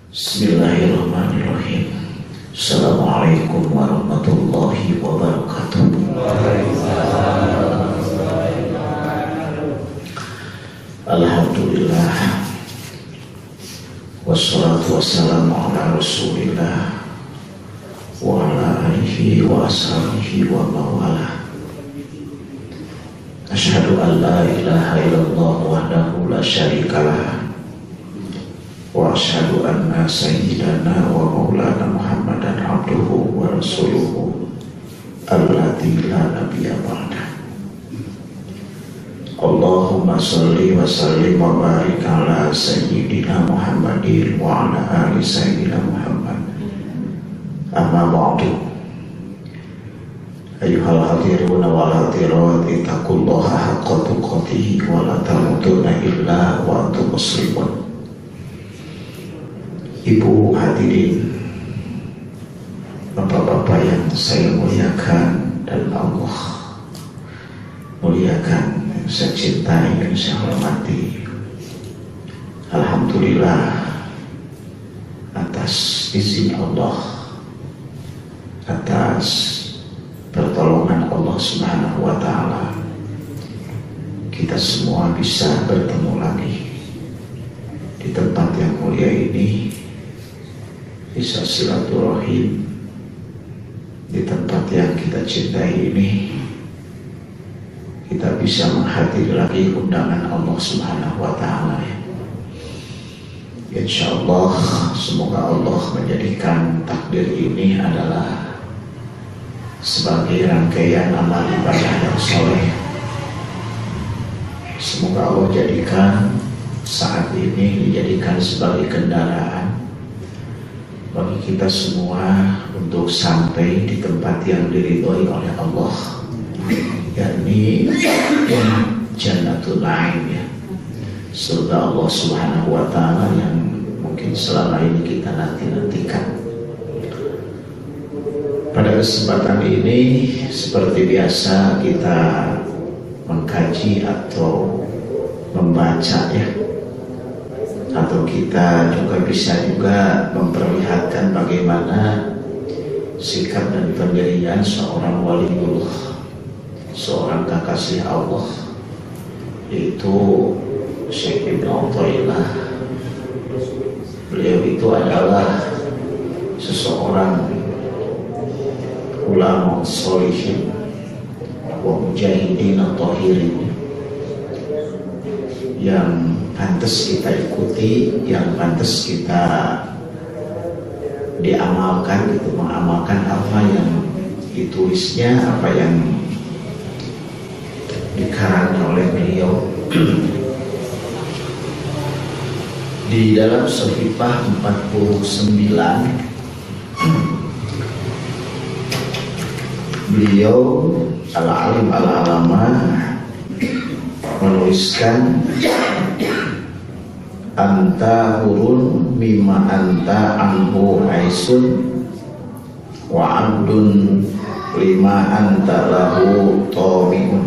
Bismillahirrahmanirrahim. Assalamualaikum warahmatullahi wabarakatuh. Alhamdulillah, wassalatu wassalamu ala rasulillah wa ala alihi wa ashabihi wa mawala. Asyhadu an la ilaha illallah wahdahu la syarikalah wa asyhadu anna sayyidana wa maulana Muhammadan abduhu wa rasuluhu alladzi la nabiyya ba'da. Allahumma sholli wa sallim wa barik ala sayyidina Muhammadin wa ala ali sayyidina Muhammad. Amma ba'du. Ayyuhal hadiruna wal hadirat, ittaqullaha haqqa tuqatih wa la tamutunna illa wa antum muslimun. Ibu hadirin, bapak-bapak yang saya muliakan dan Allah muliakan, yang saya cintai dan saya hormati. Alhamdulillah atas izin Allah, atas pertolongan Allah Subhanahu wa Ta'ala, kita semua bisa bertemu lagi di tempat yang mulia ini, bisa silaturahim di tempat yang kita cintai ini. Kita bisa menghadiri lagi undangan Allah Subhanahu wa Ta'ala. Insyaallah, semoga Allah menjadikan takdir ini adalah sebagai rangkaian amal ibadah yang soleh. Semoga Allah jadikan saat ini dijadikan sebagai kendaraan bagi kita semua untuk sampai di tempat yang diridhoi oleh Allah, yakni Jannatul Ain, ya, surga Allah Subhanahu wa Ta'ala yang mungkin selama ini kita nantikan. Pada kesempatan ini seperti biasa kita mengkaji atau membaca, ya, atau kita juga bisa memperlihatkan bagaimana sikap dan pendirian seorang waliullah, seorang kekasih Allah, yaitu Syekh Ibnu Athaillah. Beliau itu adalah seseorang ulama sholihin wa mujahidin at-tahirin yang pantas kita ikuti, yang pantas kita diamalkan, gitu, mengamalkan apa yang ditulisnya, apa yang dikarangkan oleh beliau. Di dalam Shafifah 49 beliau al-alim al-alama menuliskan anta hurun mimma anta anhu aisun wa abdun lima anta lahu tamiun.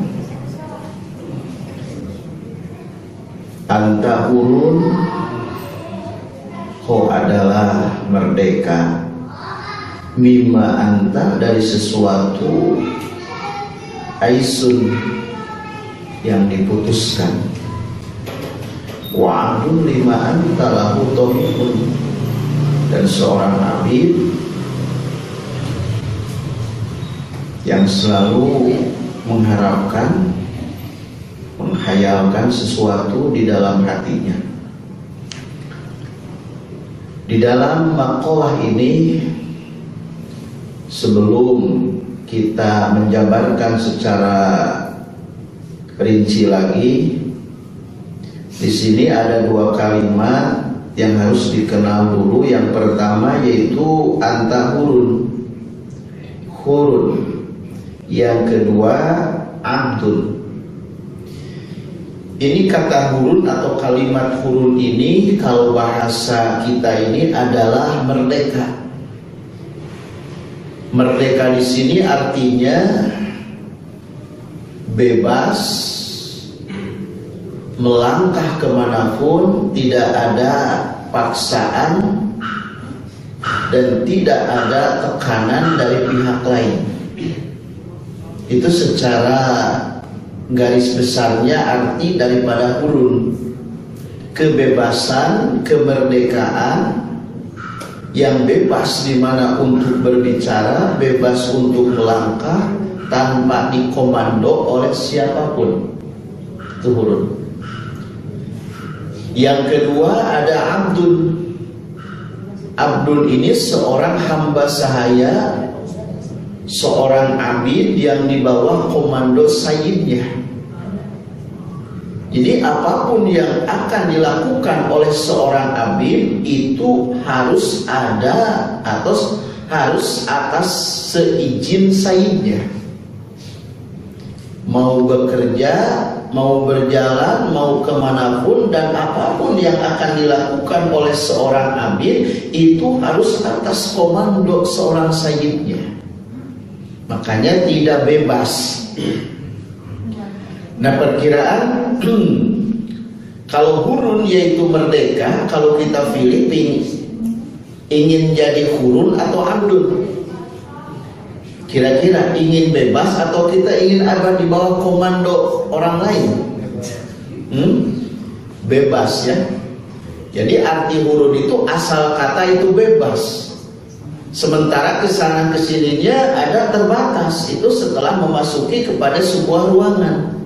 Anta hurun, kau adalah merdeka, mimma anta, dari sesuatu, aisun, yang diputuskan, wa abdun lima anta lahu tamiun, dan seorang abid yang selalu mengharapkan, menghayalkan sesuatu di dalam hatinya. Di dalam maqalah ini, sebelum kita menjabarkan secara rinci lagi, di sini ada dua kalimat yang harus dikenal dulu. Yang pertama yaitu anta hurun, hurun. Yang kedua abdun. Ini kata hurun atau kalimat hurun ini, kalau bahasa kita ini adalah merdeka. Merdeka di sini artinya bebas, melangkah kemanapun, tidak ada paksaan dan tidak ada tekanan dari pihak lain. Itu secara garis besarnya arti daripada hurun. Kebebasan, kemerdekaan yang bebas di mana untuk berbicara, bebas untuk melangkah tanpa dikomando oleh siapapun. Itu hurun. Yang kedua ada abdun. Abdun ini seorang hamba sahaya, seorang abid yang di bawah komando sayyidnya. Jadi apapun yang akan dilakukan oleh seorang abid itu harus ada atau harus atas seizin sayyidnya. Mau bekerja, mau berjalan, mau kemanapun, dan apapun yang akan dilakukan oleh seorang abid itu harus atas komando seorang sayyidnya. Makanya tidak bebas. Nah, perkiraan kalau hurun yaitu merdeka, kalau kita pilih ingin jadi hurun atau abdun, kira-kira ingin bebas atau kita ingin ada di bawah komando orang lain? Bebas ya. Jadi arti hurun itu asal kata itu bebas. Sementara kesana kesininya ada terbatas. Itu setelah memasuki kepada sebuah ruangan.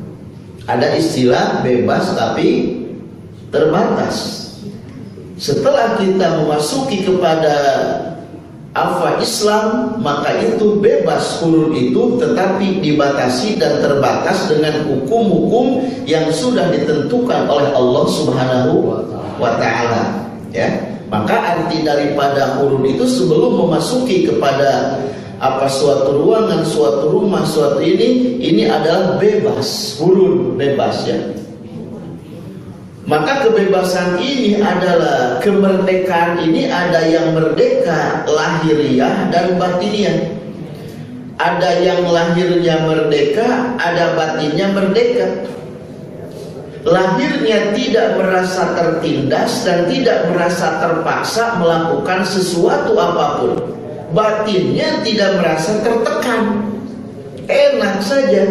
Ada istilah bebas tapi terbatas. Setelah kita memasuki kepada alfa Islam, maka itu bebas hurun itu, tetapi dibatasi dan terbatas dengan hukum-hukum yang sudah ditentukan oleh Allah Subhanahu wa Ta'ala. Ya, maka arti daripada hurun itu sebelum memasuki kepada suatu ruangan, suatu rumah, suatu ini adalah bebas, hurun bebas ya. Maka kebebasan ini adalah kemerdekaan ini ada yang merdeka lahiriah dan batiniah. Ada yang lahirnya merdeka, ada batinnya merdeka. Lahirnya tidak merasa tertindas dan tidak merasa terpaksa melakukan sesuatu apapun. Batinnya tidak merasa tertekan, enak saja.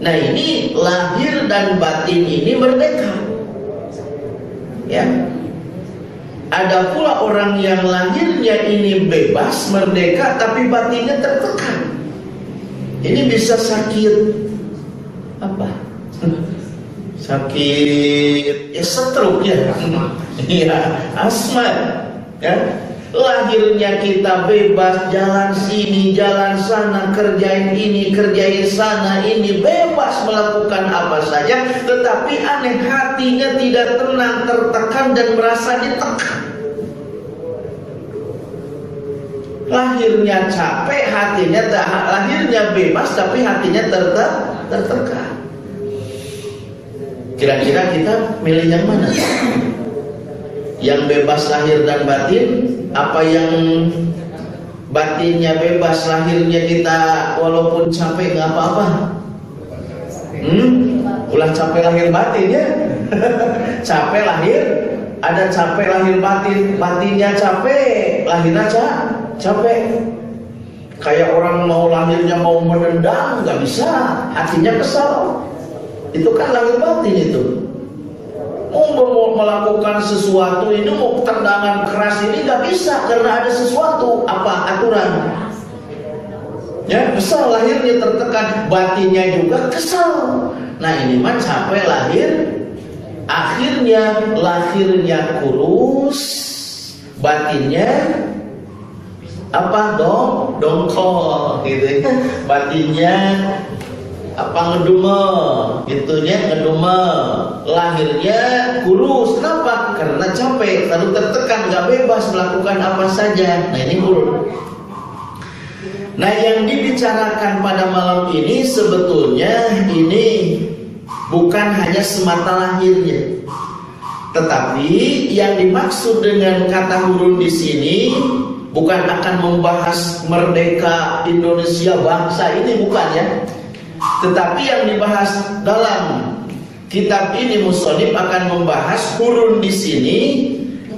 Nah, ini lahir dan batin ini merdeka. Ya. Ada pula orang yang lahirnya ini bebas, merdeka, tapi batinnya tertekan. Ini bisa sakit apa? Sakit stroke ya. Iya, asma. Ya. Lahirnya kita bebas, jalan sini, jalan sana, kerjain ini, kerjain sana, ini bebas melakukan apa saja, tetapi aneh hatinya tidak tenang, tertekan dan merasa ditekan. Lahirnya capek, hatinya lahirnya bebas, tapi hatinya tertekan. Kira-kira kita milih yang mana? Yang bebas lahir dan batin, apa yang batinnya bebas, lahirnya kita walaupun capek nggak apa-apa? Ulah capek lahir batin ya. Capek lahir, ada capek lahir batin, batinnya capek, lahirnya capek. Kayak orang mau lahirnya mau menendang nggak bisa, hatinya kesal. Itu kan lahir batin itu. Mau melakukan sesuatu ini, mau tendangan keras ini nggak bisa karena ada sesuatu aturan. Ya, kesal lahirnya tertekan, batinnya juga kesal. Nah, ini mah capek lahir, akhirnya lahirnya kurus, batinnya dongkol gitu ya. Batinnya ngedumel, lahirnya kurus. Kenapa? Karena capek, lalu tertekan, gak bebas melakukan apa saja. Nah, ini hurun. Nah, yang dibicarakan pada malam ini sebetulnya ini bukan hanya semata lahirnya, tetapi yang dimaksud dengan kata hurun di sini bukan akan membahas merdeka Indonesia bangsa ini, bukan ya. Tetapi yang dibahas dalam kitab ini, musonif akan membahas hurun di sini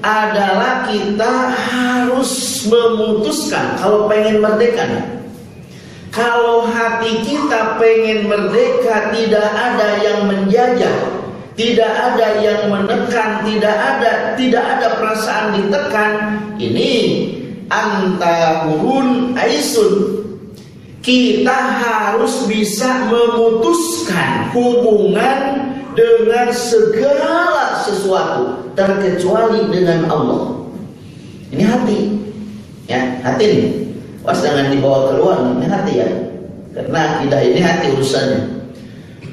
adalah kita harus memutuskan kalau pengen merdeka. Kalau hati kita pengen merdeka, tidak ada yang menjajah, tidak ada yang menekan, tidak ada perasaan ditekan. Ini antahurun aisun. Kita harus bisa memutuskan hubungan dengan segala sesuatu terkecuali dengan Allah. Ini hati, ya, hati nih. Was, jangan dibawa keluar, ini hati ya. Karena akidah ini hati urusannya.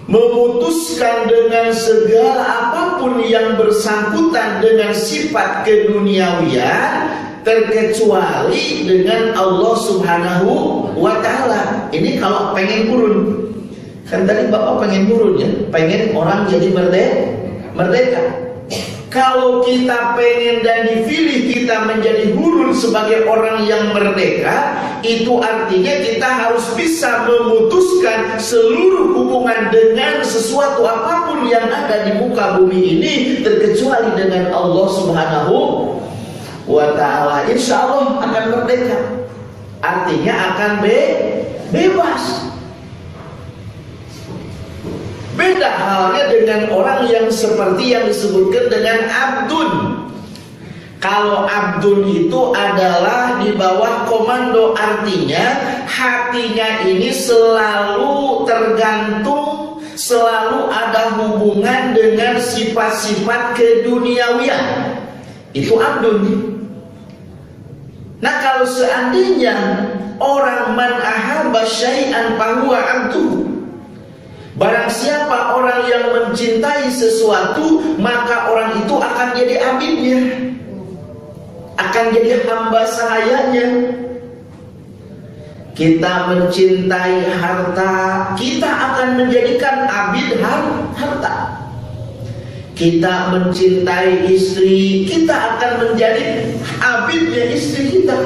Memutuskan dengan segala apapun yang bersangkutan dengan sifat keduniawian terkecuali dengan Allah Subhanahu wa Ta'ala. Ini kalau pengen turun. Kan tadi Bapak pengen turun ya, pengen orang jadi merdeka. Kalau kita pengen dan dipilih kita menjadi gurun sebagai orang yang merdeka, itu artinya kita harus bisa memutuskan seluruh hubungan dengan sesuatu apapun yang ada di muka bumi ini terkecuali dengan Allah Subhanahu wa Ta'ala. Insya Allah akan merdeka. Artinya akan bebas. Beda halnya dengan orang yang seperti yang disebutkan dengan abdun. Kalau abdun itu adalah di bawah komando, artinya hatinya ini selalu tergantung, selalu ada hubungan dengan sifat-sifat keduniawian. Itu abdun. Nah, kalau seandainya orang man ahabba syai'an fahuwa abduhu, barang siapa orang yang mencintai sesuatu, maka orang itu akan jadi abidnya, akan jadi hamba sahayanya. Kita mencintai harta, kita akan menjadikan abid harta. Kita mencintai istri, kita akan menjadi abidnya istri kita.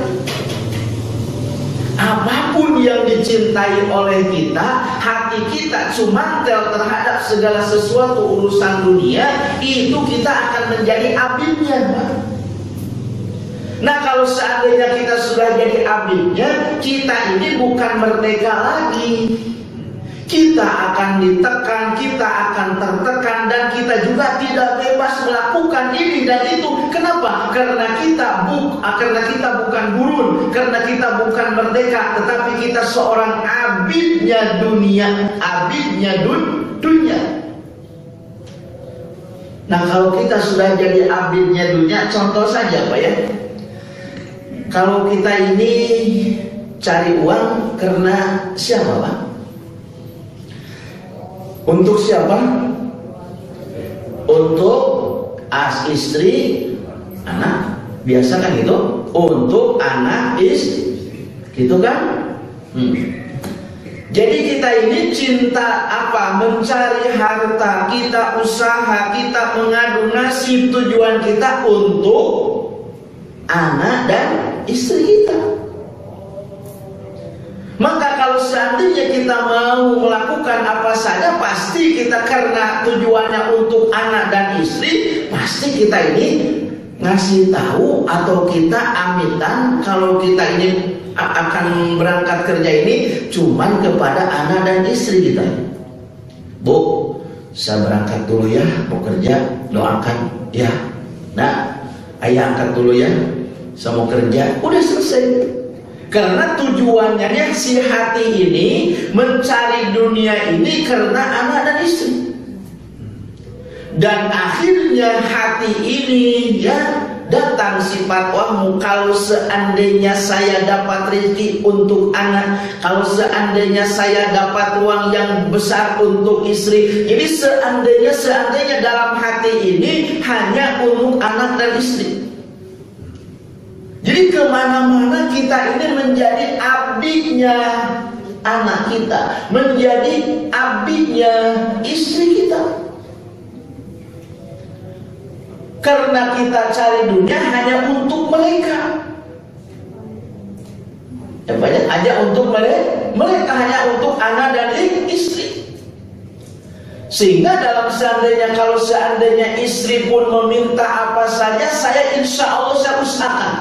Apapun yang dicintai oleh kita, hati kita cumantel terhadap segala sesuatu urusan dunia, itu kita akan menjadi abidnya. Nah, kalau seandainya kita sudah jadi abidnya, kita ini bukan merdeka lagi. Kita akan ditekan, kita akan tertekan, dan kita juga tidak bebas melakukan ini dan itu. Kenapa? Karena kita bukan gurun, karena kita bukan merdeka, tetapi kita seorang abidnya dunia, abidnya dunia. Nah, kalau kita sudah jadi abidnya dunia, contoh saja Pak ya. Kalau kita ini cari uang karena siapa Pak? Untuk siapa? Untuk istri, anak. Biasa kan itu. Untuk anak, gitu kan? Jadi kita ini cinta apa? Mencari harta, kita usaha, kita mengadu nasib, tujuan kita untuk anak dan istri kita. Maka kalau seandainya kita mau melakukan apa saja, pasti kita karena tujuannya untuk anak dan istri, pasti kita ini ngasih tahu atau kita amitan kalau kita ini akan berangkat kerja ini cuman kepada anak dan istri kita. Bu, saya berangkat dulu ya, mau kerja, doakan ya. Nah, ayah angkat dulu ya, saya mau kerja, udah selesai. Karena tujuannya si hati ini mencari dunia ini karena anak dan istri. Dan akhirnya hati ini ya datang sifat wahmu. Kalau seandainya saya dapat rezeki untuk anak, kalau seandainya saya dapat uang yang besar untuk istri. Jadi seandainya dalam hati ini hanya untuk anak dan istri. Jadi kemana-mana kita ini menjadi abdinya anak kita, menjadi abdinya istri kita. Karena kita cari dunia hanya untuk mereka. Ya banyak hanya untuk mereka, hanya untuk anak dan istri. Sehingga kalau seandainya istri pun meminta apa saja, saya insya Allah saya usahakan.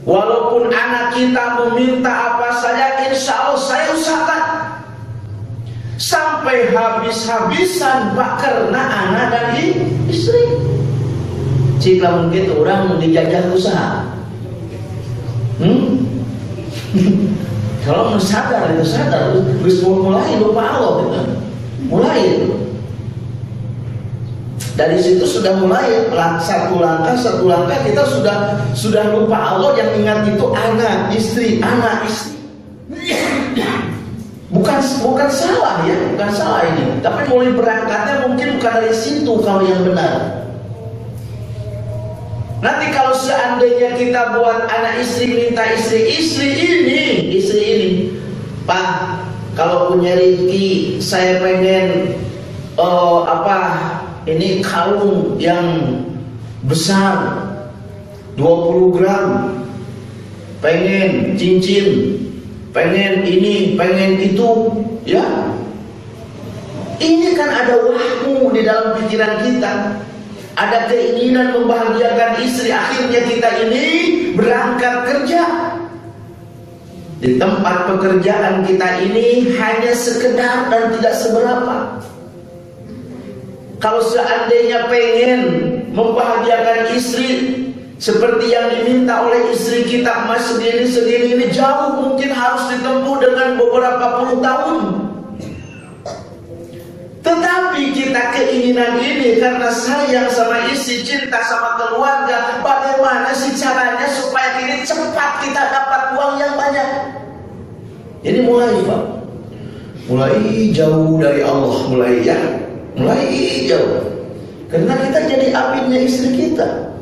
Walaupun anak kita meminta apa saja, insya Allah saya usahakan. Sampai habis-habisan Pak, karena anak dan istri. Jika mungkin orang dijajah usaha, kalau sadar terus mulai lupa Allah gitu. Mulai itu. Dari situ sudah mulai satu langkah kita sudah lupa Allah. Yang ingat itu anak istri. Bukan salah ya, bukan salah ini. Tapi mulai berangkatnya mungkin bukan dari situ kalau yang benar. Nanti kalau seandainya kita buat anak istri minta istri ini, Pak, kalau punya rezeki saya pengen ini kalung yang besar 20 gram, pengen cincin, pengen ini, pengen itu, ya. Ini kan ada wahmu di dalam pikiran kita. Ada keinginan membahagiakan istri. Akhirnya kita ini berangkat kerja. Di tempat pekerjaan kita ini hanya sekedar dan tidak seberapa. Kalau seandainya pengen membahagiakan istri seperti yang diminta oleh istri kita, mas segini ini jauh, mungkin harus ditempuh dengan beberapa puluh tahun. Tetapi kita keinginan ini karena sayang sama istri, cinta sama keluarga, bagaimana sih caranya supaya ini cepat kita dapat uang yang banyak? Ini mulai Pak, mulai jauh dari Allah, mulai jauh. Karena kita jadi abidnya istri kita,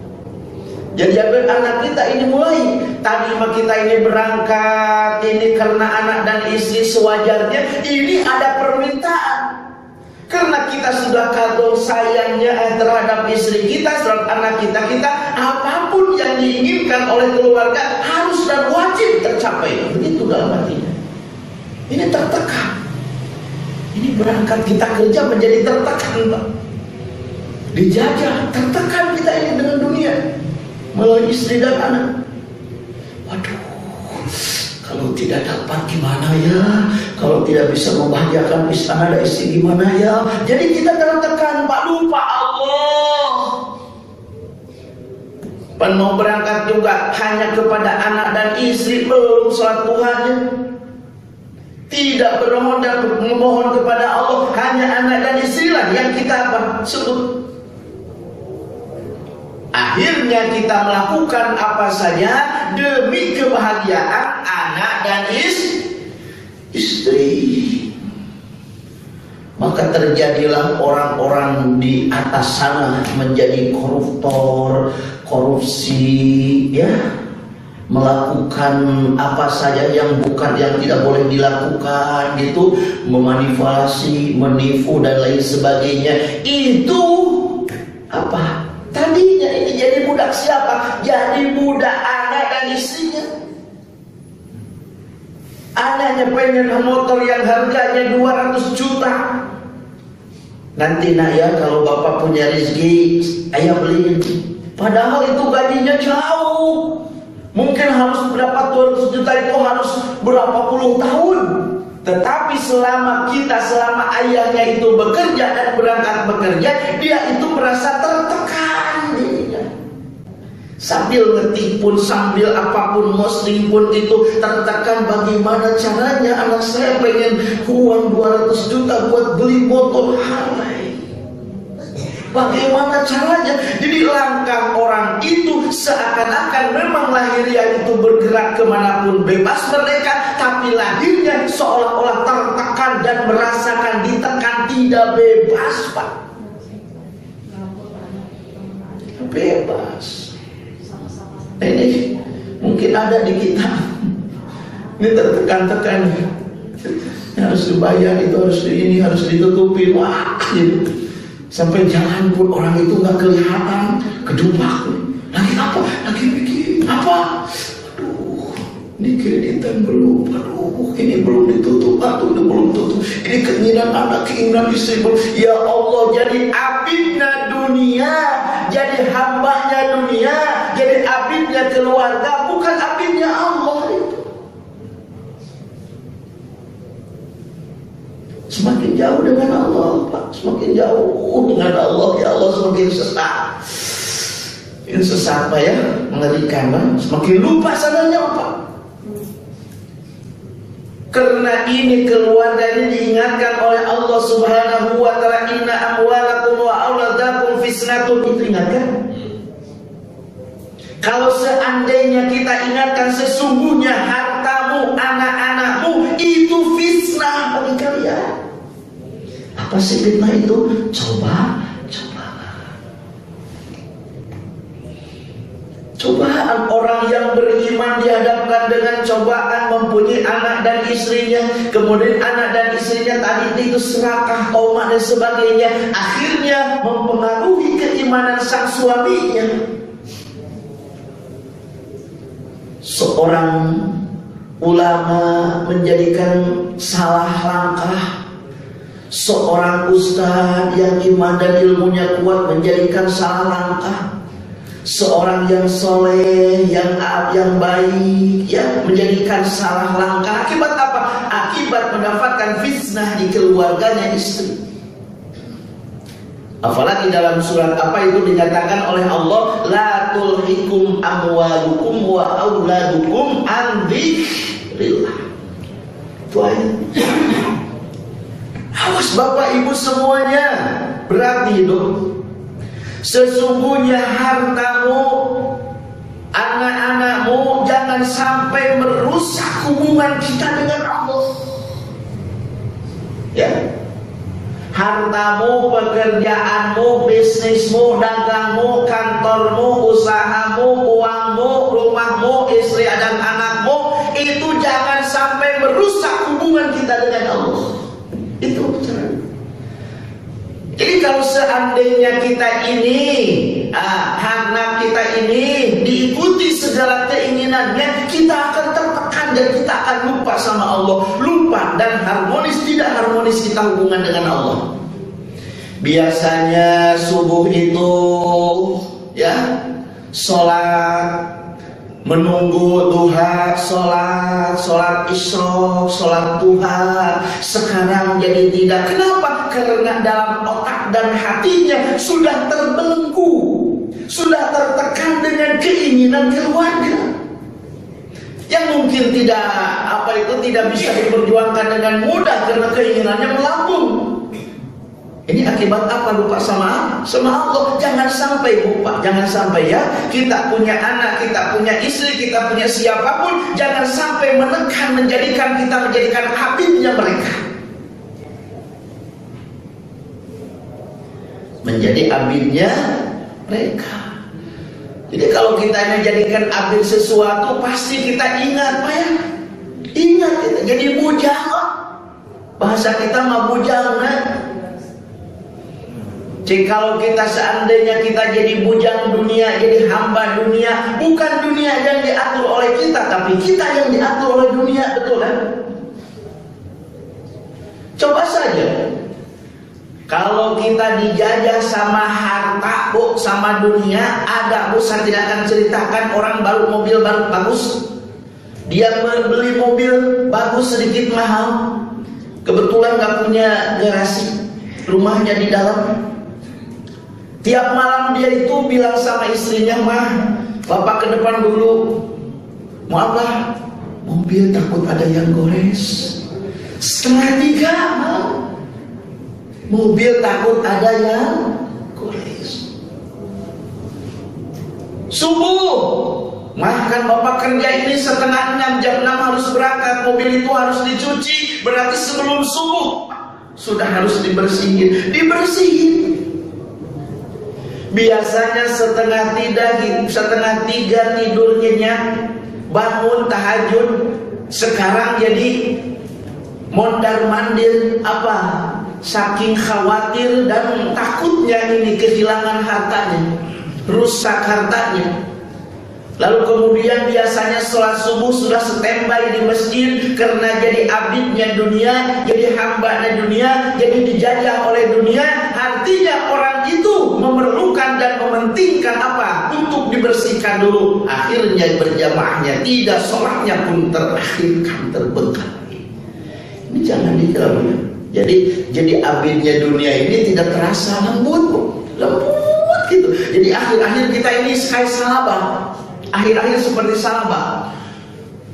jadi abid anak kita ini mulai. Tadi kita ini berangkat ini karena anak dan istri sewajarnya. Ini ada permintaan. Karena kita sudah kagum sayangnya terhadap istri kita, terhadap anak kita, apapun yang diinginkan oleh keluarga harus dan wajib tercapai. Begitu dalam hatinya. Ini tertekan. Ini berangkat kita kerja menjadi tertekan, Pak. Dijajah, tertekan kita ini dengan dunia melalui istri dan anak. Waduh, kalau tidak dapat gimana ya? Kalau tidak bisa membahagiakan istana dan istri gimana ya? Jadi kita tertekan, Pak, lupa Allah. Mau berangkat juga hanya kepada anak dan istri, belum sholat Tuhannya. Tidak bermohon dan memohon kepada Allah, hanya anak dan istri lah yang kita sebut. Akhirnya kita melakukan apa saja demi kebahagiaan anak dan istri. Maka terjadilah orang-orang di atas sana menjadi koruptor, korupsi, ya, melakukan apa saja yang tidak boleh dilakukan, gitu, memanipulasi, menipu dan lain sebagainya. Itu apa? Tadinya ini jadi budak siapa? Jadi budak anak dan istrinya. Anaknya pengen motor yang harganya 200 juta. Nanti nak ya, kalau bapak punya rezeki, ayah beliin. Padahal itu gajinya jauh. Mungkin harus berapa 200 juta itu harus berapa puluh tahun. Tetapi selama ayahnya itu bekerja dan berangkat bekerja, dia itu merasa tertekan dirinya. Sambil ngetik pun, sambil apapun, muslim pun itu tertekan. Bagaimana caranya anak saya pengen uang 200 juta buat beli motor Harley. Bagaimana caranya? Jadi langkah orang itu seakan-akan memang lahiriah itu bergerak kemanapun bebas merdeka, tapi lahirnya seolah-olah tertekan dan merasakan ditekan, tidak bebas, Pak. Bebas. Ini mungkin ada di kita. Ini tertekan-tekan. Harus dibayar, itu harus ini, harus ditutupi. Wah, gitu. Sampai jalan pun orang itu nggak kelihatan, kedumpak. Lagi apa? Lagi bikin apa? Aduh, Ini kreditan belum, aduh, ini belum ditutup, aduh, ini belum tutup, ini keinginan anak, keinginan istri belum. Ya Allah, jadi abidnya dunia, jadi hambanya dunia, jadi abidnya keluarga, bukan abidnya Allah itu. Semakin jauh dengan Allah, Pak, semakin jauh dengan Allah, ya Allah semakin sesat. Ini sesat Pak ya, mengerikan Pak, semakin lupa sananya Pak. Karena ini keluarga ini diingatkan oleh Allah Subhanahu wa ta'ala, inna amwalakum wa auladakum fitnatun, itu ingatkan. Kalau seandainya kita ingatkan sesungguhnya hartamu, anak-anakmu itu fitnah bagi kalian. Apa sih fitnah itu? Cobaan orang yang beriman dihadapkan dengan cobaan mempunyai anak dan istrinya, kemudian anak dan istrinya tadi itu serakah, tamak dan sebagainya, akhirnya mempengaruhi keimanan sang suaminya. Seorang ulama menjadikan salah langkah, seorang ustadz yang iman dan ilmunya kuat menjadikan salah langkah, seorang yang soleh, yang baik, ya, menjadikan salah langkah. Akibat apa? Akibat mendapatkan fitnah di keluarganya istri. Apalagi dalam surat apa itu dinyatakan oleh Allah, la tulhikum amwalukum wa auladukum an dzikrillah. Itu ayat. Awas Bapak Ibu semuanya, berarti itu sesungguhnya hartamu, anak-anakmu jangan sampai merusak hubungan kita dengan Allah. Ya, hartamu, pekerjaanmu, bisnismu, dagangmu, kantormu, usahamu, uangmu, rumahmu, istri dan anakmu, itu jangan sampai merusak hubungan kita dengan Allah. Itu caranya. Jadi kalau seandainya kita ini, anak kita ini diikuti segala keinginannya, kita akan tertekan dan kita akan lupa sama Allah, lupa dan harmonis, tidak harmonis kita hubungan dengan Allah. Biasanya subuh itu, ya, sholat, menunggu duha, sholat isya, sholat duha. Sekarang jadi tidak. Kenapa? Karena dalam otak dan hatinya sudah terbelenggu, sudah tertekan dengan keinginan keluarga yang mungkin tidak bisa diperjuangkan dengan mudah karena keinginannya melambung. Ini akibat apa? Lupa sama Allah. Jangan sampai lupa, jangan sampai ya, kita punya anak, kita punya istri, kita punya siapapun, jangan sampai menekan, menjadikan abidnya mereka. Menjadi abidnya mereka. Jadi kalau kita menjadikan abid sesuatu, pasti kita ingat Pak ya. Ingat kita jadi bujang. Bahasa kita mah bujang nah. Jadi kalau kita seandainya kita jadi bujang dunia, jadi hamba dunia, bukan dunia yang diatur oleh kita, tapi kita yang diatur oleh dunia, betul kan? Coba saja, kalau kita dijajah sama harta, Bu, sama dunia, ada, Bu, saya tidak akan ceritakan orang baru mobil baru bagus, dia beli mobil bagus sedikit mahal, kebetulan nggak punya garasi, rumahnya di dalam. Tiap malam dia itu bilang sama istrinya, "Mah, Bapak ke depan dulu. Maaf lah, mobil takut ada yang gores." 2:30 mobil takut ada yang gores. Subuh, "Mah, kan Bapak kerja ini 5:30, jam 6 harus berangkat. Mobil itu harus dicuci, berarti sebelum subuh sudah harus dibersihin." Biasanya 2:30 tidur nyenyak, bangun tahajud. Sekarang jadi mondar-mandir apa? Saking khawatir dan takutnya ini kehilangan hartanya, rusak hartanya. Lalu kemudian biasanya sholat subuh sudah standby di masjid karena jadi abidnya dunia, jadi hambanya dunia, jadi dijajah oleh dunia. Artinya orang itu memerlukan dan mementingkan apa? Untuk dibersihkan dulu. Akhirnya berjamaahnya tidak, sholatnya pun terakhirkan, terbengkalai. Ini jangan dikira. Jadi abidnya dunia ini tidak terasa lembut gitu. Jadi akhir-akhir kita ini kayak salabah. Akhir-akhir seperti sahabat.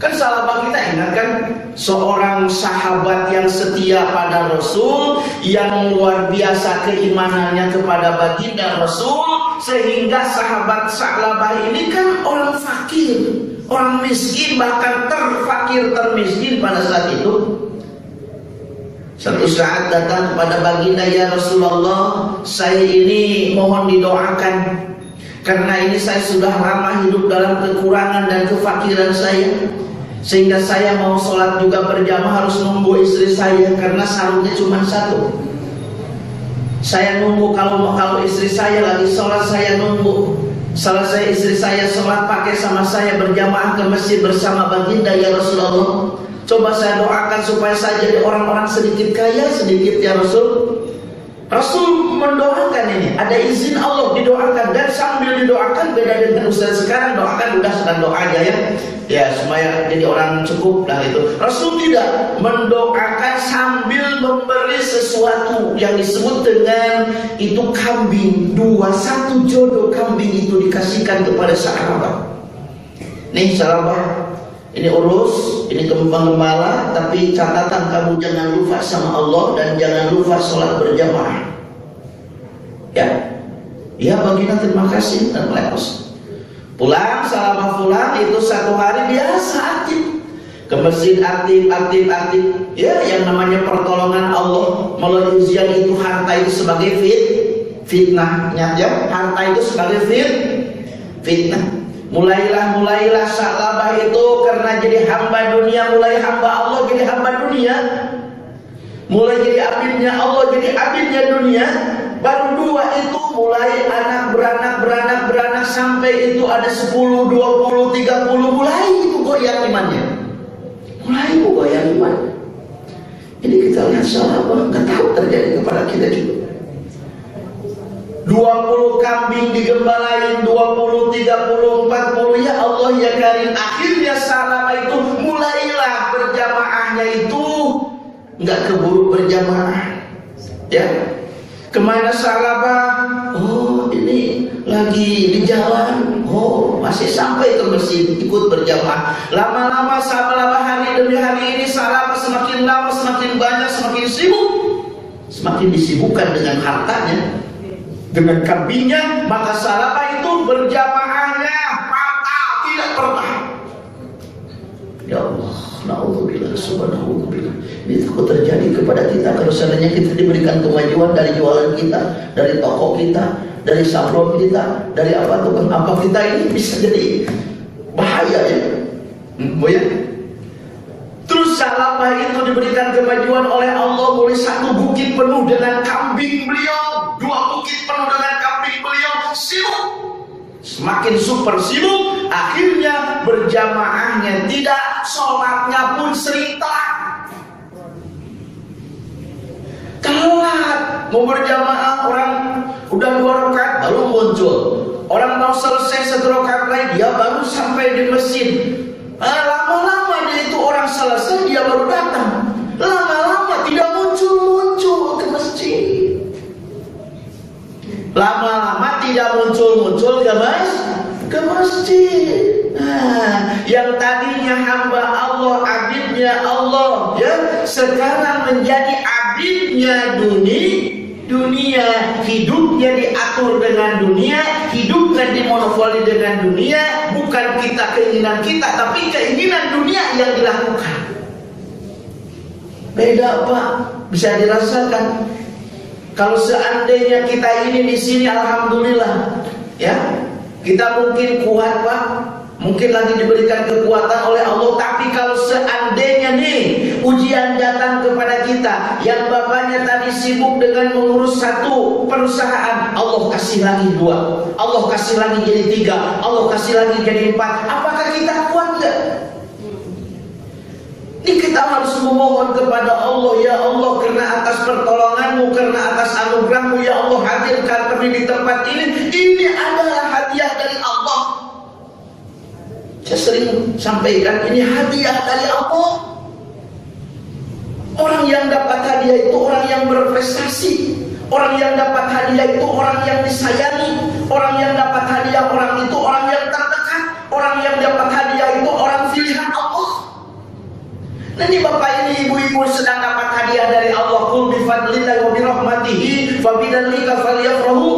Kan sahabat kita ingat kan, seorang sahabat yang setia pada Rasul, yang luar biasa keimanannya kepada baginda Rasul, sehingga sahabat Sa'labah ini kan orang fakir, orang miskin, bahkan terfakir, termiskin pada saat itu. Satu saat datang kepada baginda, ya Rasulullah, saya ini mohon didoakan. Karena ini saya sudah lama hidup dalam kekurangan dan kefakiran saya, sehingga saya mau sholat juga berjamaah harus nunggu istri saya karena sarungnya cuma satu. Saya nunggu kalau istri saya lagi sholat, saya nunggu. Selesai istri saya sholat pakai sama saya berjamaah ke masjid bersama baginda, ya Rasulullah. Coba saya doakan supaya saya jadi orang-orang sedikit kaya, sedikit ya Rasul. Rasul mendoakan ini, ada izin Allah didoakan, dan sambil didoakan beda dengan Ustaz sekarang, doakan udah sedang doa aja ya supaya jadi orang cukup lah itu. Rasul tidak, mendoakan sambil memberi sesuatu yang disebut dengan itu kambing, satu jodoh kambing itu dikasihkan kepada sahabat. Nih sahabat, ini urus, ini gembala, tapi catatan kamu jangan lupa sama Allah dan jangan lupa sholat berjamaah. Ya baginda terima kasih dan melepas. Pulang, salamah pulang, itu satu hari biasa aktif. Ke masjid aktif. Ya, yang namanya pertolongan Allah melalui ujian itu, harta itu sebagai fitnahnya ya, harta itu sebagai fitnah. Mulailah Sa'labah itu karena jadi hamba dunia, mulai hamba Allah jadi hamba dunia, mulai jadi abidnya Allah jadi abidnya dunia. Baru dua itu mulai anak beranak sampai itu ada 10, 20, 30, mulai itu goyang imannya, Jadi kita lihat Sa'labah, nggak tahu terjadi kepada kita juga. 20 kambing digembalain, 20, 30, 40, ya Allah ya Karim. Akhirnya Sa'labah itu mulailah berjamaahnya itu nggak keburu berjamaah. Ya, kemana Sa'labah? Oh ini lagi di jalan. Oh masih sampai ke masjid, ikut berjamaah. Lama-lama Sa'labah hari demi hari ini Sa'labah semakin lama semakin banyak, semakin sibuk, semakin disibukkan dengan hartanya, dengan kambingnya. Maka Sa'labah itu berjamaahnya patah, tidak pernah. Ya Allah, na'udzubillah, subhanallah. Ini takut terjadi kepada kita kalau seandainya kita diberikan kemajuan dari jualan kita, dari toko kita, dari sablon kita, dari apa tukang apa kita, ini bisa jadi bahaya ya. Ya. Terus Sa'labah itu diberikan kemajuan oleh Allah, mulai satu bukit penuh dengan kambing beliau, 2 bukit penuh dengan kambing beliau, sibuk, semakin super sibuk. Akhirnya berjamaahnya tidak, sholatnya pun sering telat. Telat mau berjamaah, orang udah 2 rakaat baru muncul, orang mau selesai 1 rakaat lagi dia baru sampai di masjid. Lama-lama dia itu orang selesai dia baru datang, lama-lama tidak muncul ke masjid, lama-lama tidak muncul ke masjid. Nah, yang tadinya hamba Allah, abidnya Allah, ya sekarang menjadi abidnya dunia, hidupnya diatur dengan dunia, hidupnya dimonopoli dengan dunia. Bukan kita keinginan kita, tapi keinginan dunia yang dilakukan. Beda Pak, bisa dirasakan. Kalau seandainya kita ini di sini, alhamdulillah, ya kita mungkin kuat Pak. mungkin lagi diberikan kekuatan oleh Allah. Tapi kalau seandainya nih ujian datang kepada kita, yang bapaknya tadi sibuk dengan mengurus satu perusahaan, Allah kasih lagi 2, Allah kasih lagi jadi 3, Allah kasih lagi jadi 4, apakah kita kuat gak? Ini kita harus memohon kepada Allah, ya Allah, karena atas pertolonganmu, karena atas anugerahmu, ya Allah, hadirkan kami di tempat ini. Ini adalah hadiah dari Allah. Saya sering sampaikan, ini hadiah dari Allah. Orang yang dapat hadiah itu orang yang berprestasi. Orang yang dapat hadiah itu orang yang disayangi. Orang yang dapat hadiah orang itu orang yang terdekat. Orang yang dapat hadiah itu orang pilihan Allah. Nah, ini bapak ini ibu-ibu sedang dapat hadiah dari Allah. Qul bi fadlillahi wa bi rahmatihi fa bidzalika falyafrahu.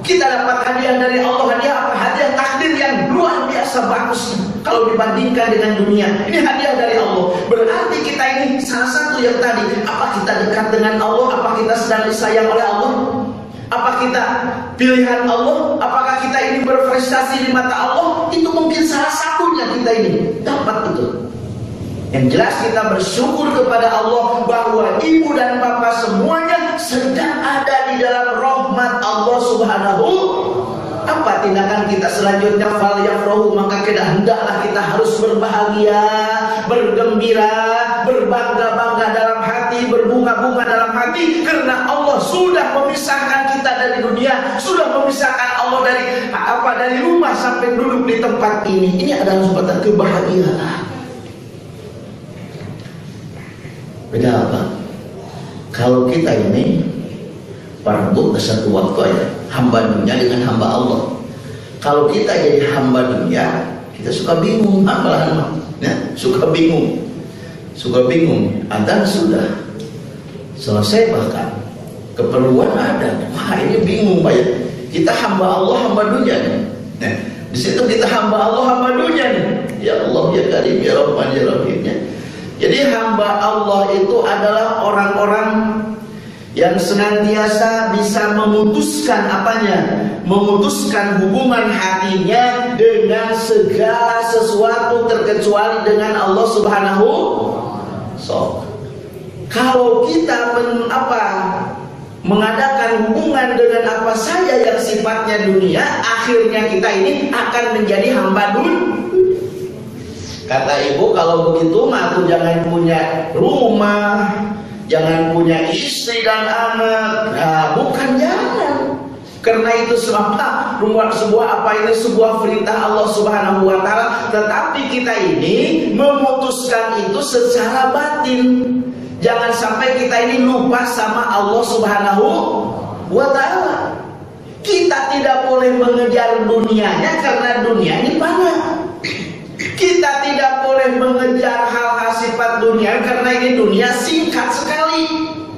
Kita dapat hadiah dari Allah. Hadiah apa? Hadiah takdir yang luar biasa bagus kalau dibandingkan dengan dunia. Ini hadiah dari Allah. Berarti kita ini salah satu yang tadi, apa kita dekat dengan Allah? Apa kita sedang disayang oleh Allah? Apa kita pilihan Allah? Apakah kita ini berprestasi di mata Allah? Itu mungkin salah satunya kita ini dapat itu. Yang jelas kita bersyukur kepada Allah bahwa ibu dan bapak semuanya sedang ada di dalam rahmat Allah Subhanahu. Apa tindakan kita selanjutnya? Falyafrahu, maka hendaklah kita harus berbahagia, bergembira, berbangga-bangga dalam hati, berbunga-bunga dalam hati, karena Allah sudah memisahkan kita dari dunia, sudah memisahkan Allah dari rumah sampai duduk di tempat ini. Ini adalah sebuah kebahagiaan. Beda apa? Kalau kita ini fardu satu waktu aja, hamba dunia dengan hamba Allah. Kalau kita jadi hamba dunia, kita suka bingung, amalan, ya, suka bingung. Adzan sudah selesai, bahkan keperluan ada, wah ini bingung banyak. Kita hamba Allah, hamba dunia nih. Ya, di situ kita hamba Allah, hamba dunia nih. Ya Allah, ya Karim, ya Rahman, ya Rahimnya. Jadi hamba Allah itu adalah orang-orang yang senantiasa bisa memutuskan apanya? Memutuskan hubungan hatinya dengan segala sesuatu terkecuali dengan Allah Subhanahu. Kalau kita mengadakan hubungan dengan apa saja yang sifatnya dunia, akhirnya kita ini akan menjadi hamba dunia. Kata ibu, kalau begitu mah aku jangan punya rumah, jangan punya istri dan anak. Nah, bukan jangan. Karena itu sebuah perintah Allah Subhanahu wa taala, tetapi kita ini memutuskan itu secara batin. Jangan sampai kita ini lupa sama Allah Subhanahu wa taala. Kita tidak boleh mengejar dunianya karena dunia ini fana. Kita tidak boleh mengejar hal-hal sifat dunia karena ini dunia singkat sekali.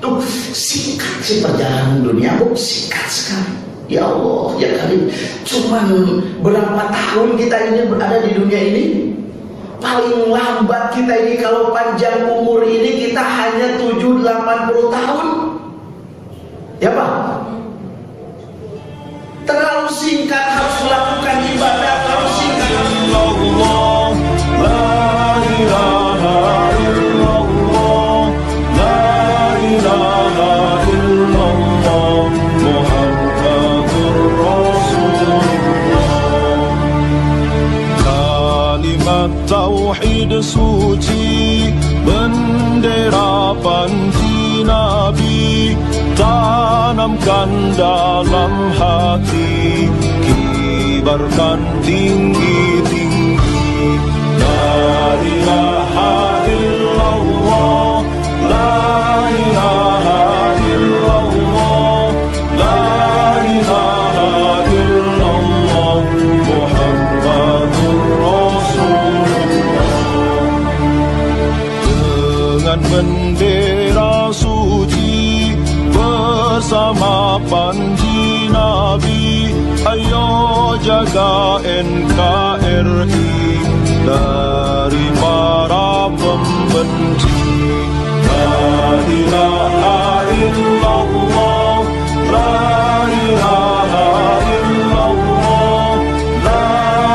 Tuh, singkat sih perjalanan dunia, singkat sekali. Ya Allah, ya Karim, cuman berapa tahun kita ini berada di dunia ini? Paling lambat kita ini kalau panjang umur ini kita hanya 70-80 tahun. Ya Pak? Terlalu singkat harus melakukan ibadah, terlalu singkat harus Tauhid suci, bendera panji Nabi, tanamkan dalam hati, kibarkan tinggi-tinggi. La ilaha illallah, la ilaha illallah, la ilaha illallah, Muhammadur Rasulullah. Dengan bendera suci bersama panji Nabi, ayo jaga NKRI dari para pembenci. La ilaha illallah, la ilaha illallah, la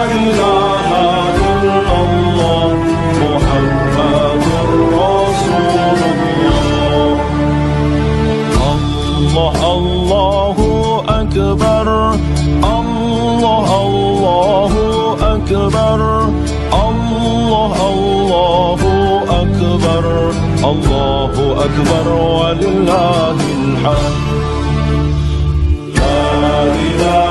ilaha Allahu Akbar, Allahu Akbar, Allahu Akbar, Allahu Akbar, walillahil hamd. La ilaha